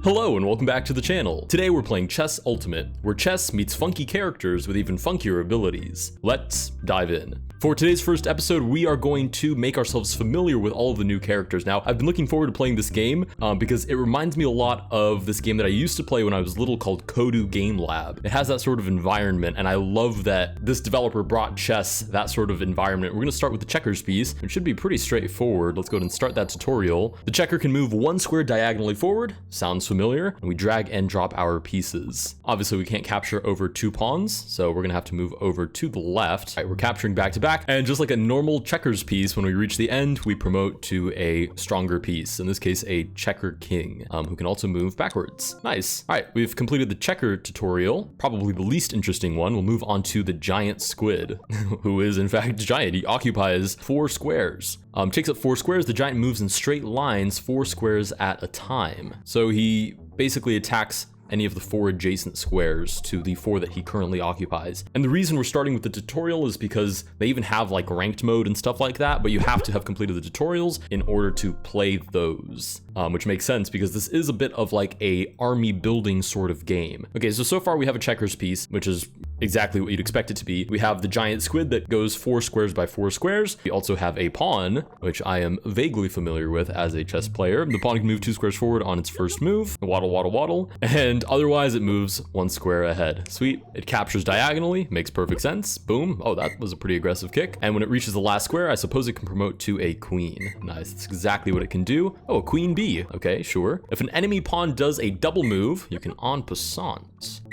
Hello and welcome back to the channel. Today we're playing Chess Ultimate, where chess meets funky characters with even funkier abilities. Let's dive in. For today's first episode, we are going to make ourselves familiar with all of the new characters. Now, I've been looking forward to playing this game because it reminds me a lot of this game that I used to play when I was little called Kodu Game Lab. It has that sort of environment, and I love that this developer brought chess, that sort of environment. We're gonna start with the checkers piece. It should be pretty straightforward. Let's go ahead and start that tutorial. The checker can move one square diagonally forward. Sounds familiar. And we drag and drop our pieces. Obviously, we can't capture over two pawns, so we're gonna have to move over to the left. All right, we're capturing back to back. And just like a normal checkers piece, when we reach the end, we promote to a stronger piece. In this case, a checker king, who can also move backwards. Nice. All right, we've completed the checker tutorial, probably the least interesting one. We'll move on to the giant squid, who is in fact giant. He occupies 4 squares. Takes up 4 squares. The giant moves in straight lines 4 squares at a time. So he basically attacks any of the 4 adjacent squares to the 4 that he currently occupies. And the reason we're starting with the tutorial is because they even have like ranked mode and stuff like that, but you have to have completed the tutorials in order to play those, which makes sense because this is a bit of like a army building sort of game. Okay, so far we have a checkers piece, which is exactly what you'd expect it to be. We have the giant squid that goes 4 squares by 4 squares. We also have a pawn, which I am vaguely familiar with as a chess player. The pawn can move 2 squares forward on its first move, waddle, waddle, waddle, and otherwise it moves 1 square ahead. Sweet. It captures diagonally, makes perfect sense. Boom. Oh, that was a pretty aggressive kick. And when it reaches the last square, I suppose it can promote to a queen. Nice, that's exactly what it can do. Oh, a queen B. Okay, sure. If an enemy pawn does a double move, you can en passant.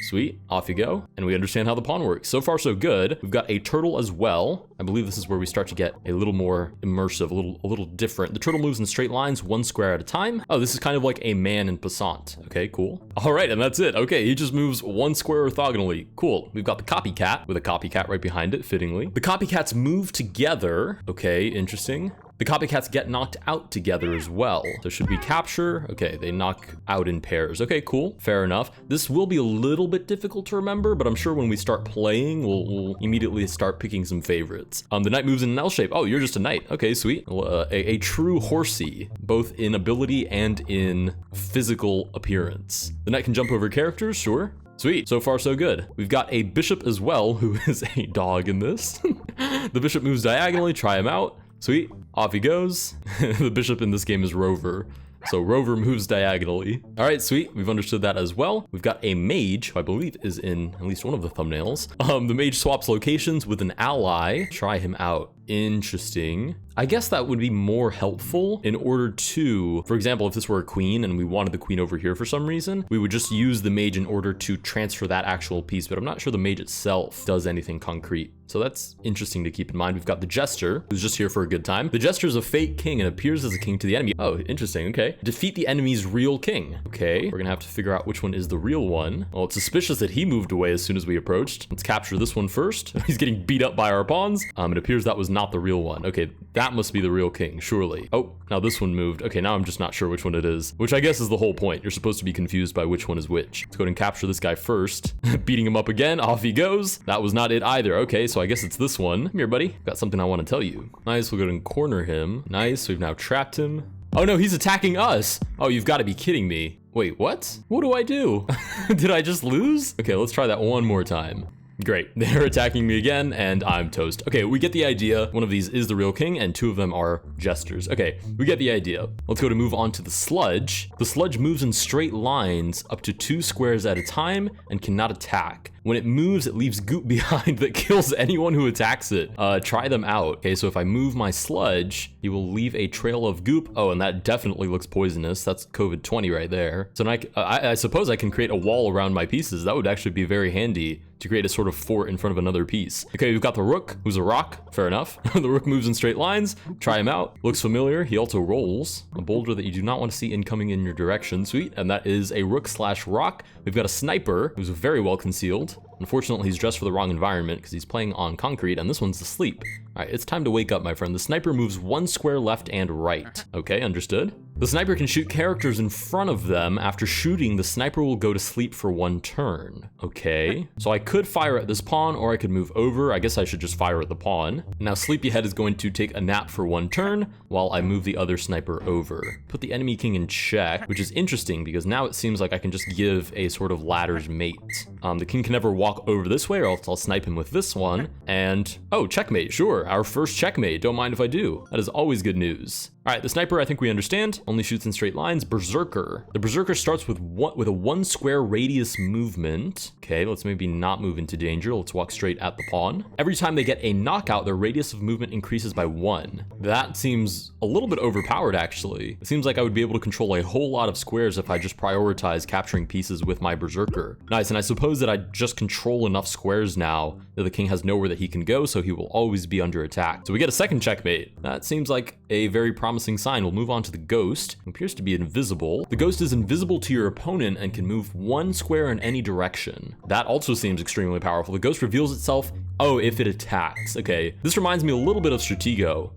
Sweet, off you go. And we understand how the pawn works. So far, so good. We've got a turtle as well. I believe this is where we start to get a little more immersive, a little different. The turtle moves in straight lines, 1 square at a time. Oh, this is kind of like a man in passant. Okay, cool. All right, and that's it. Okay, he just moves 1 square orthogonally. Cool. We've got the copycat with a copycat right behind it, fittingly. The copycats move together. Okay, interesting. The copycats get knocked out together as well. So should we capture? Okay, they knock out in pairs. Okay, cool. Fair enough. This will be a little bit difficult to remember, but I'm sure when we start playing, we'll immediately start picking some favorites. The knight moves in an L shape. Oh, you're just a knight. Okay, sweet. A true horsey, both in ability and in physical appearance. The knight can jump over characters, sure. Sweet, so far so good. We've got a bishop as well, who is a dog in this. The bishop moves diagonally, try him out. Sweet, off he goes. The bishop in this game is Rover. So Rover moves diagonally. All right, sweet, we've understood that as well. We've got a mage, who I believe is in at least one of the thumbnails. The mage swaps locations with an ally. Try him out. Interesting. I guess that would be more helpful in order to, for example, if this were a queen and we wanted the queen over here for some reason, we would just use the mage in order to transfer that actual piece, but I'm not sure the mage itself does anything concrete. So that's interesting to keep in mind. We've got the jester, who's just here for a good time. The jester is a fake king and appears as a king to the enemy. Oh, interesting, okay. Defeat the enemy's real king. Okay, we're gonna have to figure out which one is the real one. Well, it's suspicious that he moved away as soon as we approached. Let's capture this one first. He's getting beat up by our pawns. It appears that was not the real one. Okay, that must be the real king, surely. Oh, now this one moved. Okay, now I'm just not sure which one it is, which I guess is the whole point. You're supposed to be confused by which one is which. Let's go ahead and capture this guy first. Beating him up again, off he goes. That was not it either. Okay, so I guess it's this one. Come here, buddy. Got something I want to tell you. Nice, we'll go ahead and corner him. Nice, we've now trapped him. Oh no, he's attacking us. Oh, you've got to be kidding me. Wait, what? What do I do? Did I just lose? Okay, let's try that one more time. Great, they're attacking me again, and I'm toast. Okay, we get the idea. One of these is the real king, and 2 of them are jesters. Okay, we get the idea. Let's go to move on to the sludge. The sludge moves in straight lines up to 2 squares at a time and cannot attack. When it moves, it leaves goop behind that kills anyone who attacks it. Try them out. Okay, so if I move my sludge, he will leave a trail of goop. Oh, and that definitely looks poisonous. That's COVID-20 right there. So now I suppose I can create a wall around my pieces. That would actually be very handy to create a sort of fort in front of another piece. Okay, we've got the rook, who's a rock. Fair enough. The rook moves in straight lines. Try him out. Looks familiar. He also rolls. A boulder that you do not want to see incoming in your direction. Sweet. And that is a rook/rock. We've got a sniper, who's very well concealed. Unfortunately, he's dressed for the wrong environment because he's playing on concrete, and this one's asleep. All right, it's time to wake up, my friend. The sniper moves 1 square left and right. Okay, understood. The sniper can shoot characters in front of them. After shooting, the sniper will go to sleep for 1 turn. Okay, so I could fire at this pawn, or I could move over. I guess I should just fire at the pawn. Now Sleepyhead is going to take a nap for 1 turn while I move the other sniper over. Put the enemy king in check, which is interesting because now it seems like I can just give a sort of ladder's mate. The king can never walk over this way, or else I'll snipe him with this one. And, oh, checkmate, sure, our first checkmate. Don't mind if I do. That is always good news. All right, the sniper, I think we understand, only shoots in straight lines. Berserker. The Berserker starts with a 1 square radius movement. Okay, let's maybe not move into danger. Let's walk straight at the pawn. Every time they get a knockout, their radius of movement increases by 1. That seems a little bit overpowered, actually. It seems like I would be able to control a whole lot of squares if I just prioritize capturing pieces with my Berserker. Nice, and I suppose that I just control enough squares now that the king has nowhere that he can go, so he will always be under attack. So we get a second checkmate. That seems like a very promising sign. We'll move on to the ghost, who appears to be invisible. The ghost is invisible to your opponent and can move 1 square in any direction. That also seems extremely powerful. The ghost reveals itself, oh, if it attacks. Okay, this reminds me a little bit of Stratego,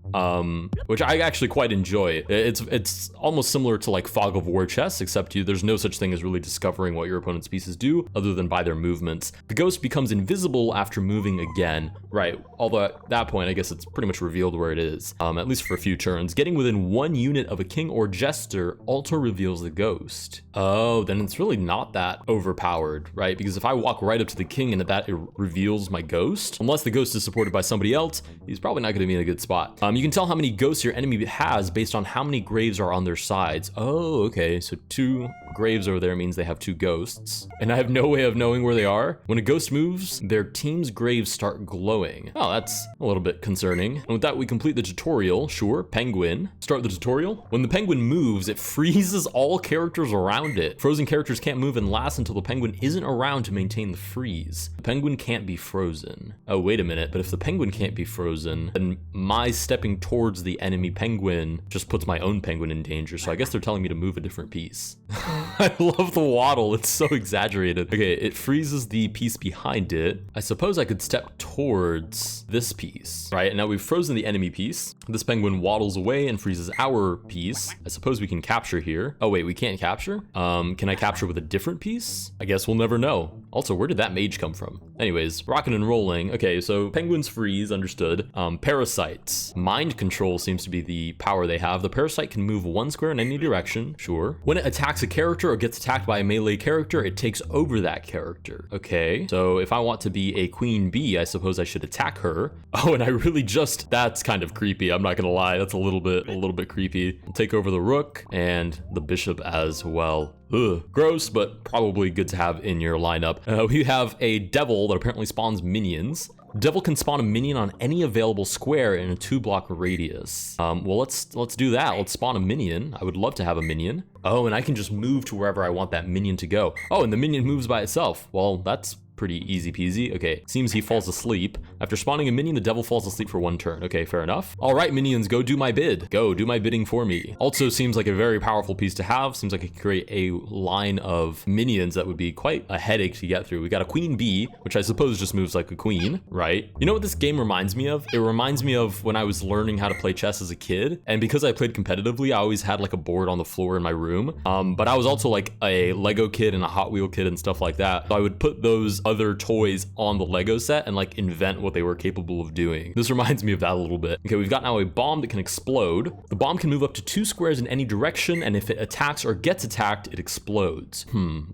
which I actually quite enjoy. It's almost similar to like Fog of War chess, except there's no such thing as really discovering what your opponent's pieces do other than by their movements. The ghost becomes invisible after moving again. Right, although at that point, I guess it's pretty much revealed where it is, at least for a few turns. Getting within 1 unit of a king or jester also reveals the ghost. Oh, then it's really not that overpowered, right? Because if I walk right up to the king and it reveals my ghost, unless the ghost is supported by somebody else, he's probably not going to be in a good spot. You can tell how many ghosts your enemy has based on how many graves are on their sides. Oh, okay, so 2 graves over there means they have 2 ghosts, and I have no way of knowing where they are. When a ghost moves, their team's graves start glowing. Oh, that's a little bit concerning. And with that, we complete the tutorial. Sure, penguin. Start the tutorial. When the penguin moves, it freezes all characters around it. Frozen characters can't move and last until the penguin isn't around to maintain the freeze. The penguin can't be frozen. Oh, wait a minute, but if the penguin can't be frozen, then my stepping towards the enemy penguin just puts my own penguin in danger, so I guess they're telling me to move a different piece. I love the waddle, it's so exaggerated. Okay, it freezes the piece behind it. I suppose I could step towards this piece, right? And now we've frozen the enemy piece. This penguin waddles away and freezes our piece. I suppose we can capture here. Oh wait, we can't capture? Can I capture with a different piece? I guess we'll never know. Also, where did that mage come from? Anyways, rocking and rolling. Okay, so penguins freeze, understood. Parasites. Mind control seems to be the power they have. The parasite can move 1 square in any direction, sure. When it attacks a character or gets attacked by a melee character, it takes over that character. Okay, so if I want to be a queen bee, I suppose I should attack her. Oh, and I really that's kind of creepy. I'm not gonna lie, that's a little bit creepy. I'll take over the rook and the bishop as well. Ugh, gross, but probably good to have in your lineup. We have a devil that apparently spawns minions. Devil can spawn a minion on any available square in a 2-block radius. Well, let's do that. Let's spawn a minion. I would love to have a minion. Oh, and I can just move to wherever I want that minion to go. Oh, and the minion moves by itself. Well, that's pretty easy peasy. Okay, seems he falls asleep. After spawning a minion, the devil falls asleep for 1 turn. Okay, fair enough. All right, minions, go do my bid. Go do my bidding for me. Also seems like a very powerful piece to have. Seems like it could create a line of minions that would be quite a headache to get through. We got a queen bee, which I suppose just moves like a queen, right? You know what this game reminds me of? It reminds me of when I was learning how to play chess as a kid. And because I played competitively, I always had like a board on the floor in my room. But I was also like a Lego kid and a Hot Wheel kid and stuff like that. So I would put those other toys on the Lego set and like invent what they were capable of doing. This reminds me of that a little bit. Okay, we've got now a bomb that can explode. The bomb can move up to 2 squares in any direction, and if it attacks or gets attacked, it explodes.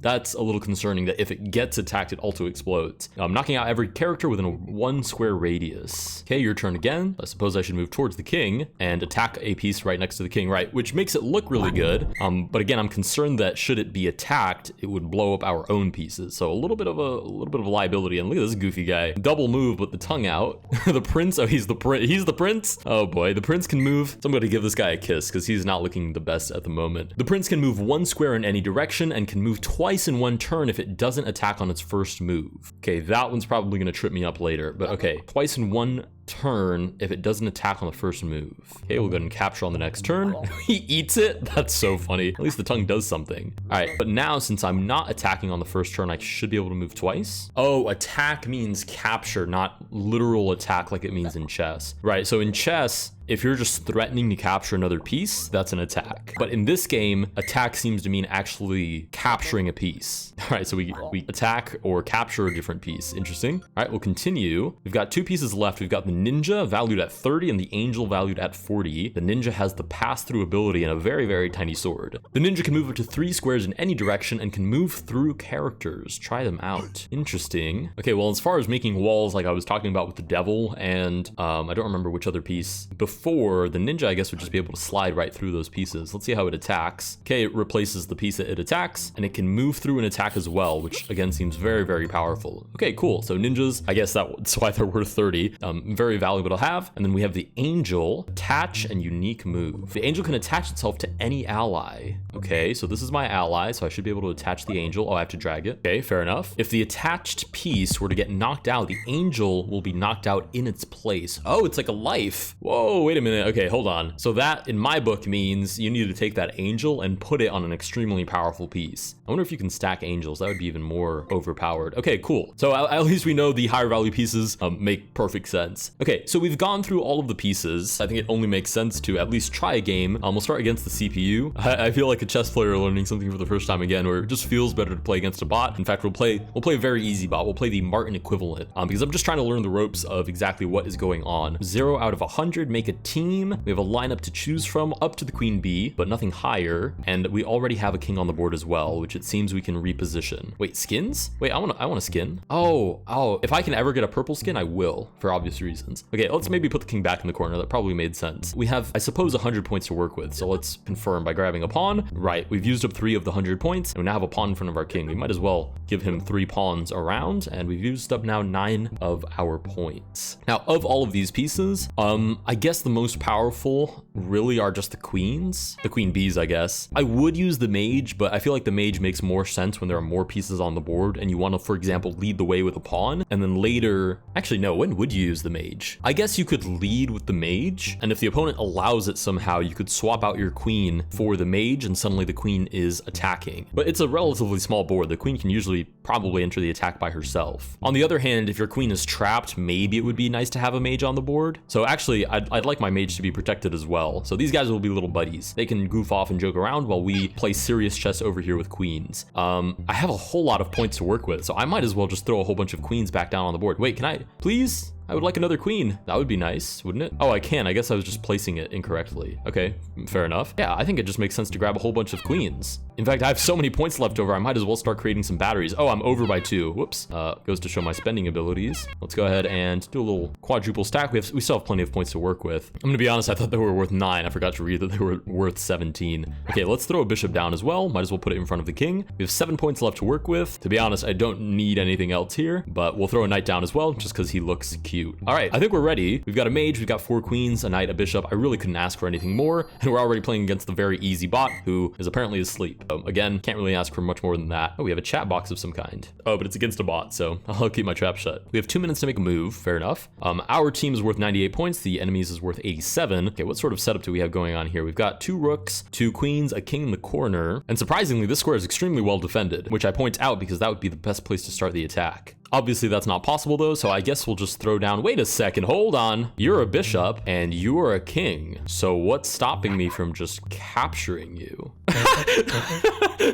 That's a little concerning that if it gets attacked, it also explodes. Knocking out every character within a 1 square radius. Okay, your turn again. I suppose I should move towards the king and attack a piece right next to the king, right? Which makes it look really good. But again, I'm concerned that should it be attacked, it would blow up our own pieces. So a little bit of a liability. And look at this goofy guy. Double move with the tongue out. The prince, oh, he's the prince. Oh boy, the prince can move. Somebody give this guy a kiss because he's not looking the best at the moment. The prince can move 1 square in any direction and can move twice in 1 turn if it doesn't attack on its first move. Okay, that one's probably gonna trip me up later, but okay, twice in 1 turn if it doesn't attack on the first move. Okay, we'll go ahead and capture on the next turn. He eats it? That's so funny. At least the tongue does something. All right, but now since I'm not attacking on the first turn, I should be able to move twice. Oh, attack means capture, not literal attack like it means in chess. Right, so in chess, if you're just threatening to capture another piece, that's an attack. But in this game, attack seems to mean actually capturing a piece. All right, so we attack or capture a different piece. Interesting. All right, we'll continue. We've got 2 pieces left. We've got the ninja valued at 30 and the angel valued at 40. The ninja has the pass-through ability and a very, very tiny sword. The ninja can move up to 3 squares in any direction and can move through characters. Try them out. Interesting. Okay, well, as far as making walls, like I was talking about with the devil and I don't remember which other piece. Before, the ninja, I guess, would just be able to slide right through those pieces. Let's see how it attacks. Okay, it replaces the piece that it attacks, and it can move through an attack as well, which again seems very, very powerful. Okay, cool. So ninjas, I guess that's why they're worth 30. Very valuable to have. And then we have the angel, attach and unique move. The angel can attach itself to any ally. Okay, so this is my ally, so I should be able to attach the angel. Oh, I have to drag it. Okay, fair enough. If the attached piece were to get knocked out, the angel will be knocked out in its place. Oh, it's like a life. Whoa, wait a minute. Okay, hold on. So that in my book means you need to take that angel and put it on an extremely powerful piece. I wonder if you can stack angels. That would be even more overpowered. Okay, cool. So at least we know the higher value pieces make perfect sense. Okay, so we've gone through all of the pieces. I think it only makes sense to at least try a game. We'll start against the CPU. I feel like a chess player learning something for the first time again, where it just feels better to play against a bot. In fact, we'll play a very easy bot. We'll play the Martin equivalent because I'm just trying to learn the ropes of exactly what is going on. 0 out of 100, make a team. We have a lineup to choose from up to the queen B, but nothing higher. And we already have a king on the board as well, which it seems we can reposition. Wait, skins? Wait, I want a skin. Oh, if I can ever get a purple skin, I will, for obvious reasons. Okay, let's maybe put the king back in the corner. That probably made sense. We have, I suppose, 100 points to work with. So let's confirm by grabbing a pawn. Right, we've used up 3 of the 100 points, and we now have a pawn in front of our king. We might as well give him 3 pawns around, and we've used up now 9 of our points. Now, of all of these pieces, I guess the most powerful really are just the queens, the queen bees, I guess. I would use the mage, but I feel like the mage makes more sense when there are more pieces on the board and you want to, for example, lead the way with a pawn, and then later, actually no, when would you use the mage? I guess you could lead with the mage, and if the opponent allows it somehow, you could swap out your queen for the mage and suddenly the queen is attacking. But it's a relatively small board. The queen can usually probably enter the attack by herself. On the other hand, if your queen is trapped, maybe it would be nice to have a mage on the board. So actually, I'd like my mage to be protected as well. So these guys will be little buddies. They can goof off and joke around while we play serious chess over here with queens. I have a whole lot of points to work with, so I might as well just throw a whole bunch of queens back down on the board. Wait, can I, please? I would like another queen. That would be nice, wouldn't it? Oh, I can. I guess I was just placing it incorrectly. Okay, fair enough. Yeah, I think it just makes sense to grab a whole bunch of queens. In fact, I have so many points left over, I might as well start creating some batteries. Oh, I'm over by 2. Whoops. Goes to show my spending abilities. Let's go ahead and do a little quadruple stack. We still have plenty of points to work with. I'm gonna be honest, I thought they were worth 9. I forgot to read that they were worth 17. Okay, let's throw a bishop down as well. Might as well put it in front of the king. We have 7 points left to work with. To be honest, I don't need anything else here, but we'll throw a knight down as well, just because he looks cute. All right, I think we're ready. We've got a mage, we've got 4 queens, a knight, a bishop. I really couldn't ask for anything more, and we're already playing against the very easy bot, who is apparently asleep. Again, can't really ask for much more than that. Oh, we have a chat box of some kind. Oh, but it's against a bot, so I'll keep my trap shut. We have 2 minutes to make a move, fair enough. Our team is worth 98 points, the enemy's is worth 87. Okay, what sort of setup do we have going on here? We've got 2 rooks, 2 queens, a king in the corner, and surprisingly, this square is extremely well defended, which I point out because that would be the best place to start the attack. Obviously, that's not possible though, so I guess we'll just throw down, wait a second, hold on. You're a bishop and you are a king. So what's stopping me from just capturing you?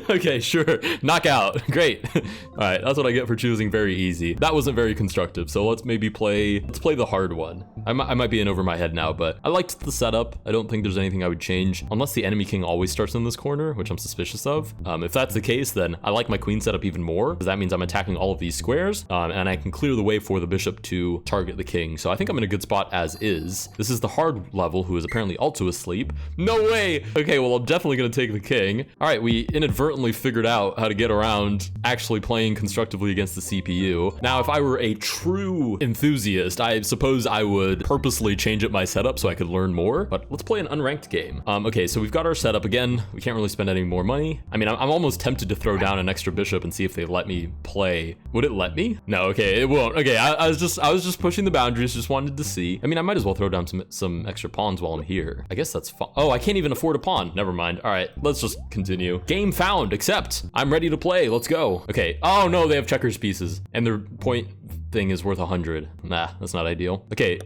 Okay, sure, knockout, great. All right, that's what I get for choosing very easy. That wasn't very constructive, so let's play the hard one. I might be in over my head now, but I liked the setup. I don't think there's anything I would change, unless the enemy king always starts in this corner, which I'm suspicious of. If that's the case, then I like my queen setup even more, because that means I'm attacking all of these squares, and I can clear the way for the bishop to target the king. So I think I'm in a good spot as is. This is the hard level, who is apparently also asleep. No way! Okay, well, I'm definitely gonna take the king. All right, we inadvertently figured out how to get around actually playing constructively against the CPU. Now, if I were a true enthusiast, I suppose I would purposely change up my setup so I could learn more, but let's play an unranked game. Okay, so we've got our setup again. We can't really spend any more money. I mean, I'm almost tempted to throw down an extra bishop and see if they let me play. Would it let me? Maybe? No, okay, it won't. Okay, I was just pushing the boundaries, just wanted to see. I mean, I might as well throw down some extra pawns while I'm here. I guess that's fine. Oh, I can't even afford a pawn. Never mind. All right, let's just continue. Game found, accept. I'm ready to play. Let's go. Okay. Oh no, they have checkers pieces and their point thing is worth 100. Nah, that's not ideal. Okay,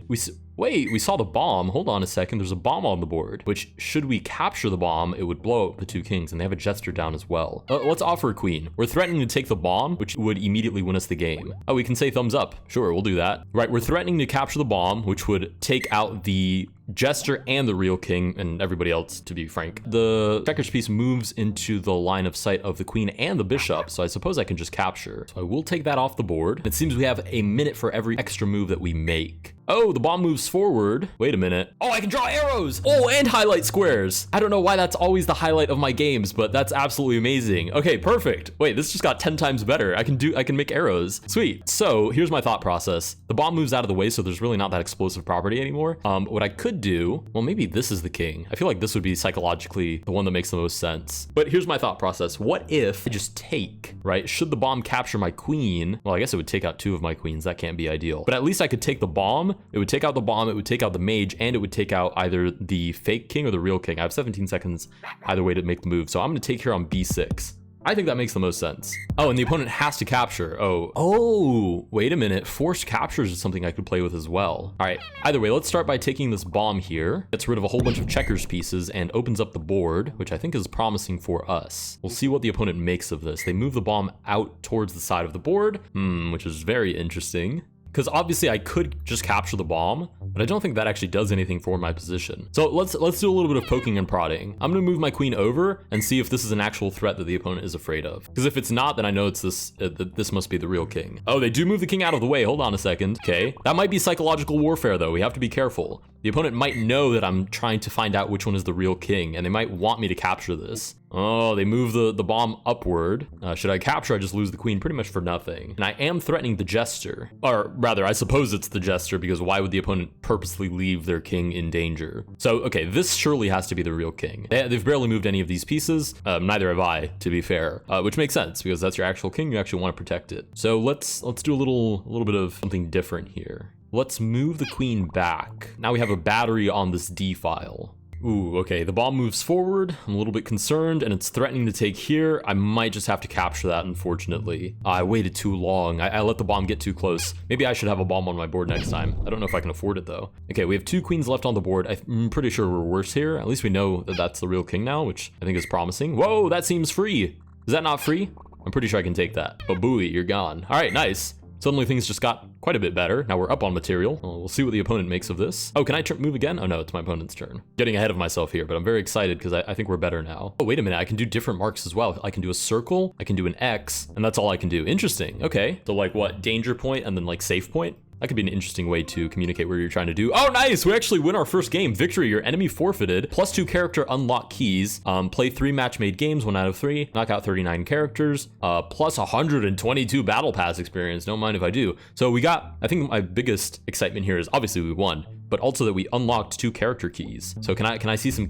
wait, we saw the bomb. Hold on a second. There's a bomb on the board, which should we capture the bomb, it would blow up the two kings, and they have a jester down as well. Let's offer a queen. We're threatening to take the bomb, which would immediately win us the game. Oh, we can say thumbs up. Sure, we'll do that. Right, we're threatening to capture the bomb, which would take out the jester and the real king and everybody else, to be frank. The checkers piece moves into the line of sight of the queen and the bishop, so I suppose I can just capture. So I will take that off the board. It seems we have a minute for every extra move that we make. Oh, the bomb moves forward. Wait a minute. Oh, I can draw arrows. Oh, and highlight squares. I don't know why that's always the highlight of my games, but that's absolutely amazing. Okay, perfect. Wait, this just got 10 times better. I can make arrows. Sweet. So here's my thought process. The bomb moves out of the way, so there's really not that explosive property anymore. What I could do, well, maybe this is the king. I feel like this would be psychologically the one that makes the most sense. But here's my thought process. What if I just take, right? Should the bomb capture my queen? Well, I guess it would take out 2 of my queens. That can't be ideal. But at least I could take the bomb. It would take out the bomb, it would take out the mage, and it would take out either the fake king or the real king. I have 17 seconds either way to make the move. So I'm gonna take here on B6. I think that makes the most sense. Oh, and the opponent has to capture. Oh, wait a minute. Forced captures is something I could play with as well. All right, either way, let's start by taking this bomb here. Gets rid of a whole bunch of checkers pieces and opens up the board, which I think is promising for us. We'll see what the opponent makes of this. They move the bomb out towards the side of the board, which is very interesting. Because obviously I could just capture the bomb, but I don't think that actually does anything for my position. So let's do a little bit of poking and prodding. I'm gonna move my queen over and see if this is an actual threat that the opponent is afraid of. Because if it's not, then I know it's this must be the real king. Oh, they do move the king out of the way. Hold on a second. Okay, that might be psychological warfare though. We have to be careful. The opponent might know that I'm trying to find out which one is the real king, and they might want me to capture this. Oh, they move the bomb upward. Should I capture? I just lose the queen pretty much for nothing. And I am threatening the jester. Or rather, I suppose it's the jester, because why would the opponent purposely leave their king in danger? So, okay, this surely has to be the real king. They've barely moved any of these pieces. Neither have I, to be fair. Which makes sense, because that's your actual king. You actually want to protect it. So let's do a little bit of something different here. Let's move the queen back. Now we have a battery on this D file. Ooh, okay, the bomb moves forward. I'm a little bit concerned, and it's threatening to take here. I might just have to capture that, unfortunately. I waited too long. I let the bomb get too close. Maybe I should have a bomb on my board next time. I don't know if I can afford it, though. Okay, we have 2 queens left on the board. I'm pretty sure we're worse here. At least we know that that's the real king now, which I think is promising. Whoa, that seems free. Is that not free? I'm pretty sure I can take that. But booey, you're gone. All right, nice. Suddenly things just got quite a bit better. Now we're up on material. We'll see what the opponent makes of this. Oh, can I move again? Oh no, it's my opponent's turn. Getting ahead of myself here, but I'm very excited because I think we're better now. Oh, wait a minute. I can do different marks as well. I can do a circle, I can do an X, and that's all I can do. Interesting. Okay. So like what? Danger point and then like safe point? That could be an interesting way to communicate what you're trying to do. Oh, nice! We actually win our first game. Victory, your enemy forfeited. +2 character unlock keys. Play 3 match-made games, 1 out of 3. Knock out 39 characters. Plus 122 battle pass experience. Don't mind if I do. So we got, I think my biggest excitement here is obviously we won, but also that we unlocked 2 character keys. So can I see some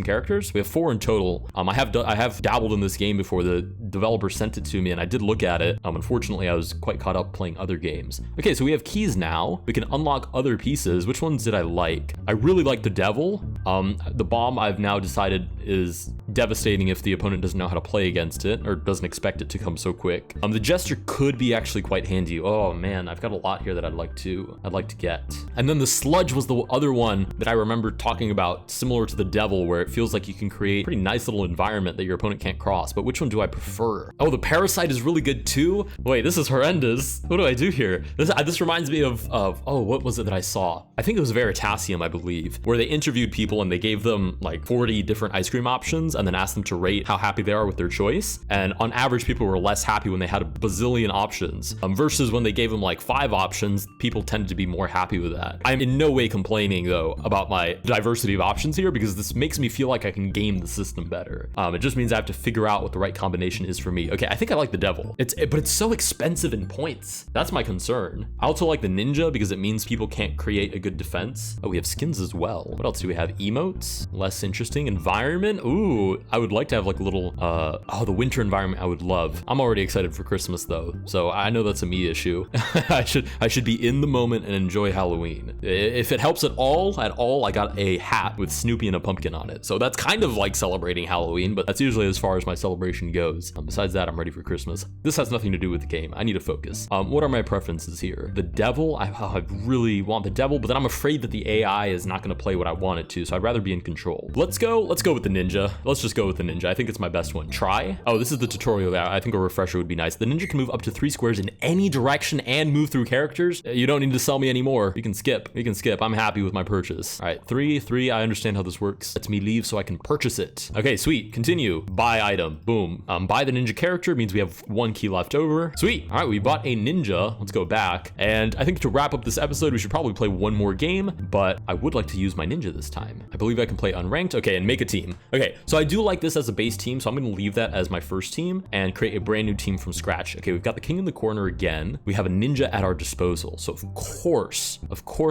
characters? We have 4 in total. I have dabbled in this game before. The developer sent it to me and I did look at it. Unfortunately, I was quite caught up playing other games. Okay, so we have keys now. We can unlock other pieces. Which ones did I like? I really like the devil. The bomb I've now decided is devastating if the opponent doesn't know how to play against it or doesn't expect it to come so quick. The jester could be actually quite handy. Oh man, I've got a lot here that I'd like to get. And then the sludge was the other one that I remember talking about, similar to the devil, where it feels like you can create a pretty nice little environment that your opponent can't cross. But which one do I prefer? Oh, the parasite is really good too. Wait, this is horrendous. What do I do here? This reminds me of oh, what was it that I saw? I think it was Veritasium, I believe, where they interviewed people and they gave them like 40 different ice cream options and then asked them to rate how happy they are with their choice. And on average, people were less happy when they had a bazillion options versus when they gave them like 5 options, people tended to be more happy with that. I'm in no way complaining though about my diversity of options here, because this makes me feel like I can game the system better. It just means I have to figure out what the right combination is for me. Okay, I think I like the devil. But it's so expensive in points. That's my concern. I also like the ninja because it means people can't create a good defense. Oh, we have skins as well. What else do we have? Emotes, less interesting. Environment. Ooh, I would like to have like a little, the winter environment I would love. I'm already excited for Christmas though, so I know that's a me issue. I should be in the moment and enjoy Halloween. If it helps at all, I got a hat with Snoopy and a pumpkin on it. So that's kind of like celebrating Halloween, but that's usually as far as my celebration goes. Besides that, I'm ready for Christmas. This has nothing to do with the game. I need to focus. What are my preferences here? The devil, I really want the devil, but then I'm afraid that the AI is not going to play what I want it to, so I'd rather be in control. Let's go with the ninja. Let's just go with the ninja. I think it's my best one. Try. Oh, this is the tutorial. I think a refresher would be nice. The ninja can move up to 3 squares in any direction and move through characters. You don't need to sell me anymore. You can skip. I'm happy with my purchase. All right, 3. I understand how this works. Lets me leave so I can purchase it. Okay, sweet. Continue. Buy item. Boom. Buy the ninja character means we have 1 key left over. Sweet. All right, we bought a ninja. Let's go back. And I think to wrap up this episode, we should probably play one more game, but I would like to use my ninja this time. I believe I can play unranked. Okay, and make a team. Okay, so I do like this as a base team, so I'm going to leave that as my first team and create a brand new team from scratch. Okay, we've got the king in the corner again. We have a ninja at our disposal. So of course,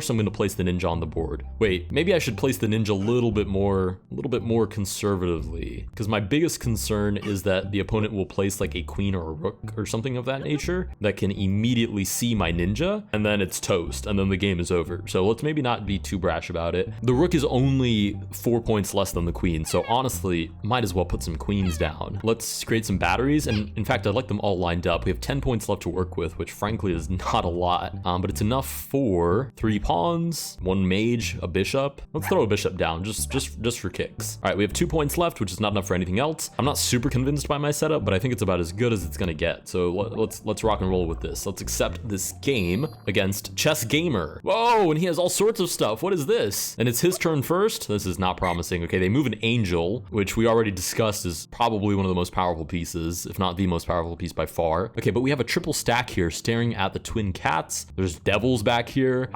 I'm going to place the ninja on the board. Wait, maybe I should place the ninja a little bit more conservatively, because my biggest concern is that the opponent will place like a queen or a rook or something of that nature that can immediately see my ninja, and then it's toast, and then the game is over. So let's maybe not be too brash about it. The rook is only 4 points less than the queen, so honestly, might as well put some queens down. Let's create some batteries, and in fact, I'd like them all lined up. We have 10 points left to work with, which frankly is not a lot, but it's enough for 3 pawns, 1 mage, a bishop. Let's throw a bishop down just for kicks. All right, we have 2 points left, which is not enough for anything else. I'm not super convinced by my setup, but I think it's about as good as it's gonna get. So let's rock and roll with this. Let's accept this game against Chess Gamer. Whoa, and he has all sorts of stuff. What is this? And it's his turn first. This is not promising. Okay, they move an angel, which we already discussed is probably one of the most powerful pieces, if not the most powerful piece by far. Okay, but we have a triple stack here staring at the twin cats. There's devils back here.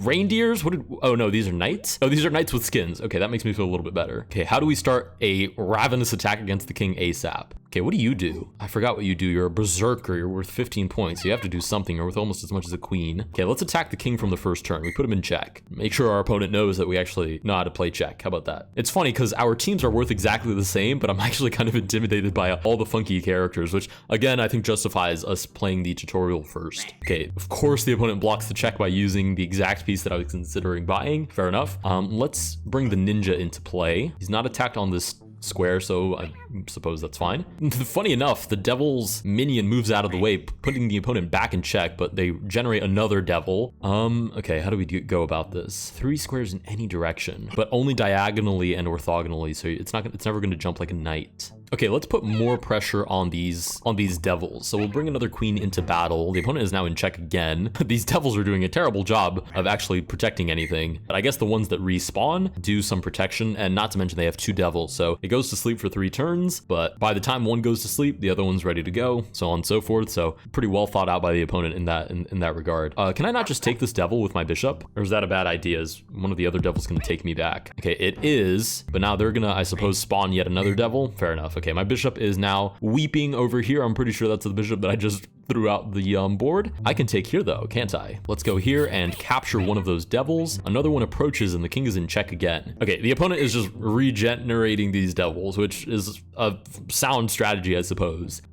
Reindeers? Oh no, these are knights? Oh, these are knights with skins. Okay, that makes me feel a little bit better. Okay, how do we start a ravenous attack against the king ASAP? Okay, what do you do? I forgot what you do. You're a berserker. You're worth 15 points. You have to do something. You're worth almost as much as a queen. Okay, let's attack the king from the first turn. We put him in check. Make sure our opponent knows that we actually know how to play check. How about that? It's funny because our teams are worth exactly the same, but I'm actually kind of intimidated by all the funky characters, which again, I think justifies us playing the tutorial first. Okay, of course the opponent blocks the check by using the exact piece that I was considering buying. Fair enough. Let's bring the ninja into play. He's not attacked on this square, so I suppose that's fine. Funny enough, the devil's minion moves out of the way, putting the opponent back in check, but they generate another devil. Okay, how do we go about this? 3 squares in any direction, but only diagonally and orthogonally, so it's never going to jump like a knight. Okay, let's put more pressure on these devils. So we'll bring another queen into battle. The opponent is now in check again. These devils are doing a terrible job of actually protecting anything. But I guess the ones that respawn do some protection, and not to mention they have 2 devils. So it goes to sleep for 3 turns, but by the time one goes to sleep, the other one's ready to go, so on and so forth. So pretty well thought out by the opponent in that regard. Can I not just take this devil with my bishop? Or is that a bad idea? Is one of the other devils gonna take me back? Okay, it is, but now they're gonna, I suppose, spawn yet another devil. Fair enough. Okay, my bishop is now weeping over here. I'm pretty sure that's the bishop that I just threw out the board. I can take here though, can't I? Let's go here and capture one of those devils. Another one approaches and the king is in check again. Okay, the opponent is just regenerating these devils, which is a sound strategy, I suppose.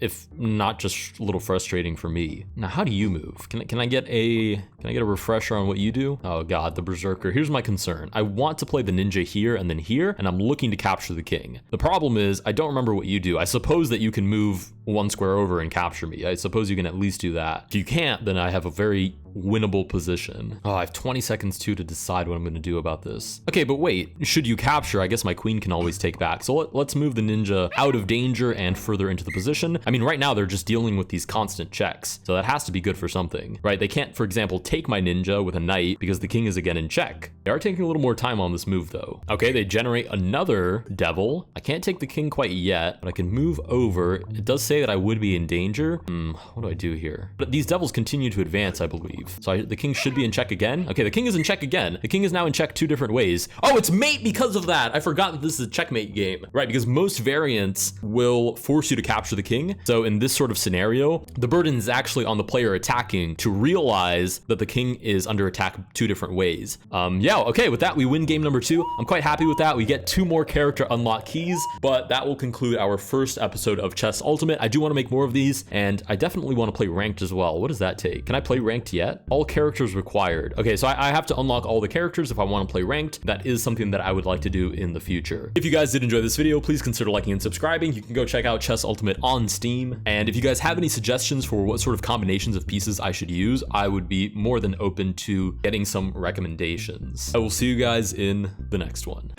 If not just a little frustrating for me. Now, how do you move? Can I get a refresher on what you do? Oh god, the berserker. Here's my concern. I want to play the ninja here, and I'm looking to capture the king. The problem is I don't remember what you do. I suppose that you can move 1 square over and capture me. I suppose you can at least do that. If you can't, then I have a very winnable position. Oh, I have 20 seconds too to decide what I'm going to do about this. Okay, but wait, should you capture, I guess my queen can always take back. So let's move the ninja out of danger and further into the position. I mean, right now they're just dealing with these constant checks. So that has to be good for something, right? They can't, for example, take my ninja with a knight because the king is again in check. They are taking a little more time on this move though. Okay, they generate another devil. I can't take the king quite yet, but I can move over. It does say that I would be in danger. What do I do here? But these devils continue to advance, I believe. believe. So the king should be in check again. Okay, the king is in check again. The king is now in check 2 different ways. Oh, it's mate because of that. I forgot that this is a checkmate game, right? Because most variants will force you to capture the king. So in this sort of scenario, the burden is actually on the player attacking to realize that the king is under attack 2 different ways. Yeah, okay, with that, we win game number 2. I'm quite happy with that. We get 2 more character unlock keys, but that will conclude our first episode of Chess Ultimate. I do want to make more of these, and I definitely want to play ranked as well. What does that take? Can I play ranked yet? All characters required. Okay, so I have to unlock all the characters if I want to play ranked. That is something that I would like to do in the future. If you guys did enjoy this video, please consider liking and subscribing. You can go check out Chess Ultimate on Steam. And if you guys have any suggestions for what sort of combinations of pieces I should use, I would be more than open to getting some recommendations. I will see you guys in the next one.